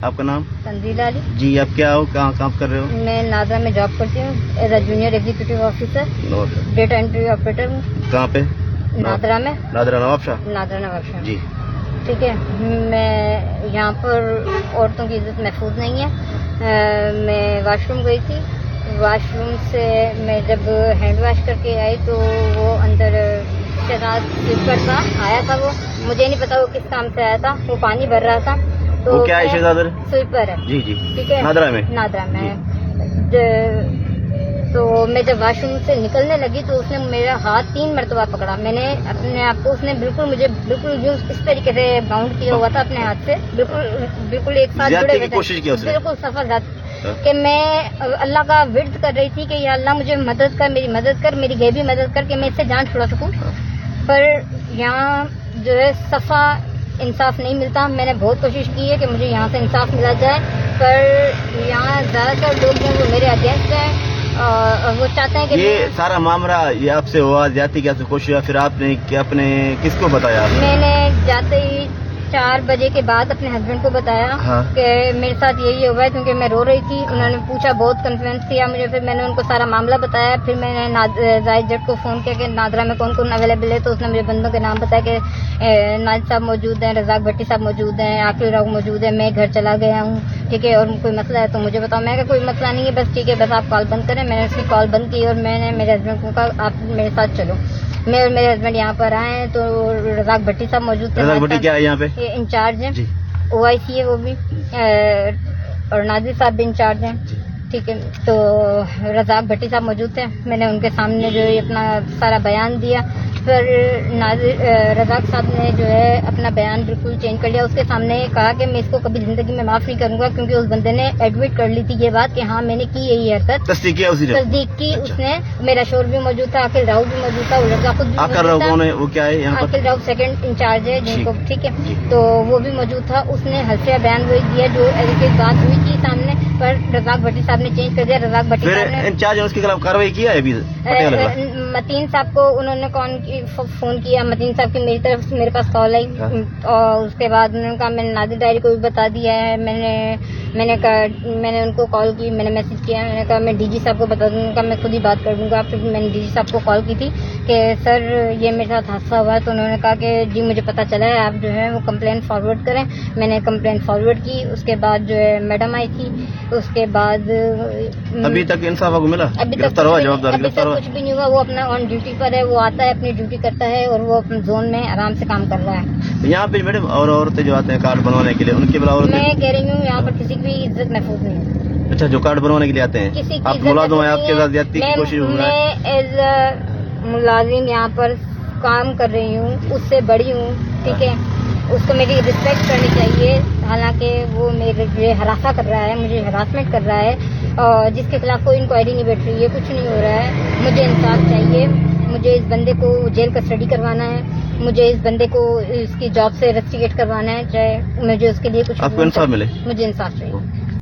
آپ کا نام؟ تنزیل علی جی آپ کیا ہو، کہاں کام کر رہے ہو؟ میں نادرا میں جاب کرتی ہوں as a junior executive officer, data entry operator ہوں۔ کہاں پہ؟ نادرا میں، نادرا نواب شاہ۔ نادرا نواب شاہ۔ جی ٹھیک ہے، میں یہاں پر عورتوں کی عزت محفوظ نہیں ہے۔ میں واش روم گئی تھی، واش روم سے میں جب ہینڈ واش کر کے آئی تو وہ اندر شہزاد سویپر تھا، آیا تھا، وہ مجھے نہیں پتا وہ کس کام سے آیا تھا، وہ پانی بھر رہا تھا۔ تو وہ کیا ہے شہزاد؟ سویپر ہے۔ جی جی ٹھیک ہے، نادرا میں۔ نادرا میں۔ تو میں جب واش روم سے نکلنے لگی تو اس نے میرا ہاتھ 3 مرتبہ پکڑا۔ میں نے اپنے آپ کو، اس نے مجھے بالکل یوں اس طریقے سے باؤنڈ کیا ہوا تھا اپنے ہاتھ سے، بالکل ایک ساتھ جڑے ہوئے تھے، بالکل سفر کہ میں اللہ کا ورد کر رہی تھی کہ یا اللہ مجھے مدد کر، میری مدد کر، میری غیبی مدد کر کہ میں اس سے جان چھڑا سکوں۔ پر یہاں جو ہے صفا انصاف نہیں ملتا۔ میں نے بہت کوشش کی ہے کہ مجھے یہاں سے انصاف ملا جائے، پر یہاں زیادہ تر لوگ جو وہ میرے اگینسٹ ہیں اور وہ چاہتے ہیں کہ یہ سارا معاملہ یہ آپ سے ہوا، زیادتی کی آپ سے کوشش ہوا، پھر آپ نے اپنے کس کو بتایا؟ میں نے جاتے ہی 4 بجے کے بعد اپنے ہسبینڈ کو بتایا کہ میرے ساتھ یہی ہوا ہے، کیونکہ میں رو رہی تھی۔ انہوں نے پوچھا، بہت کنفیڈنس کیا مجھے، پھر میں نے ان کو سارا معاملہ بتایا۔ پھر میں نے زاہد جٹ کو فون کیا کہ نادرا میں کون کون اویلیبل ہے، تو اس نے مجھے بندوں کے نام بتایا کہ ناز صاحب موجود ہیں، رزاق بھٹی صاحب موجود ہیں، عاقل راؤ موجود ہے، میں گھر چلا گیا ہوں، ٹھیک ہے، اور کوئی مسئلہ ہے تو مجھے بتاؤ۔ میں کہا کوئی مسئلہ نہیں ہے، بس ٹھیک ہے، بس آپ کال بند کریں۔ میں نے اس کی کال بند کی اور میں نے میرے ہسبینڈ کو کہا آپ میرے ساتھ چلو۔ میں اور میرے ہسبینڈ یہاں پر آئے تو رزاق بھٹی صاحب موجود تھے۔ رزاق بھٹی کیا ہے یہاں پہ؟ انچارج ہیں، جی OIC ہے وہ بھی، اور ناظر صاحب بھی انچارج ہیں، ٹھیک ہے۔ تو رزاق بھٹی صاحب موجود تھے، میں نے ان کے سامنے جو ہے اپنا سارا بیان دیا۔ پھر رزاق صاحب نے جو ہے اپنا بیان بالکل چینج کر لیا، اس کے سامنے کہا کہ میں اس کو کبھی زندگی میں معاف نہیں کروں گا، کیونکہ اس بندے نے ایڈمٹ کر لی تھی یہ بات کہ ہاں میں نے کی یہی حرکت، تصدیق کی اس نے۔ میرا شور بھی موجود تھا، عاقل راؤ بھی موجود تھا، رزاق خود بھی موجود تھا۔ وہ کیا ہے یہاں پر؟ عاقل راؤ سیکنڈ انچارج ہے جن کو، ٹھیک ہے، تو وہ بھی موجود تھا۔ اس نے حلفیہ بیان وہی دیا جو ایک بات ہوئی تھی سامنے، پر رزاق بھٹی صاحب نے چینج کر دیا۔ رزاق بھٹی صاحب نے انچارج اس کے خلاف کارروائی کیا ہے ابھی؟ متین صاحب کو انہوں نے فون کیا، متین صاحب کی میری طرف سے میرے پاس کال آئی، اور اس کے بعد انہوں نے کہا میں نے نادر ڈائری کو بھی بتا دیا ہے۔ میں نے ان کو کال کی، میں نے میسج کیا، میں نے کہا میں DG صاحب کو بتا دوں گا، میں خود ہی بات کر دوں گا۔ پھر میں نے DG صاحب کو کال کی تھی کہ سر یہ میرے ساتھ حادثہ ہوا ہے، تو انہوں نے کہا کہ جی مجھے پتہ چلا ہے، آپ جو ہے وہ کمپلین فارورڈ کریں۔ میں نے کمپلین فارورڈ کی، اس کے بعد جو ہے میڈم آئی تھی، اس کے بعد ابھی تک انصاف کو ملا؟ ابھی تک کچھ بھی نہیں ہوا۔ وہ اپنا آن ڈیوٹی پر ہے، وہ آتا ہے اپنی ڈیوٹی کرتا ہے اور وہ اپنے زون میں آرام سے کام کر رہا ہے۔ یہاں پہ میڈم اور عورتیں جو آتے ہیں کارڈ بنوانے کے لیے، ان کے بلاؤ میں کہہ رہی ہوں یہاں پر کسی کی بھی عزت محفوظ نہیں ہے۔ اچھا، جو کارڈ بنوانے کے لیے آتے ہیں کسی کی آپ ملازم ہیں، آپ کے ساتھ زیادتی کی کوشش ہو رہی ہے؟ میں ایز اے ملازم یہاں پر کام کر رہی ہوں، اس سے بڑی ہوں، ٹھیک ہے، اس کو میری رسپیکٹ کرنی چاہیے، حالانکہ وہ مجھے ہراساں کر رہا ہے، مجھے ہراسمنٹ کر رہا ہے، اور جس کے خلاف کوئی انکوائری نہیں بیٹھ رہی ہے، کچھ نہیں ہو رہا ہے۔ مجھے انصاف چاہیے، مجھے اس بندے کو جیل کسٹڈی کروانا ہے، مجھے اس بندے کو اس کی جاب سے ریسٹریگیٹ کروانا ہے، چاہے مجھے اس کے لیے کچھ، آپ کو انصاف ملے، مجھے انصاف چاہیے۔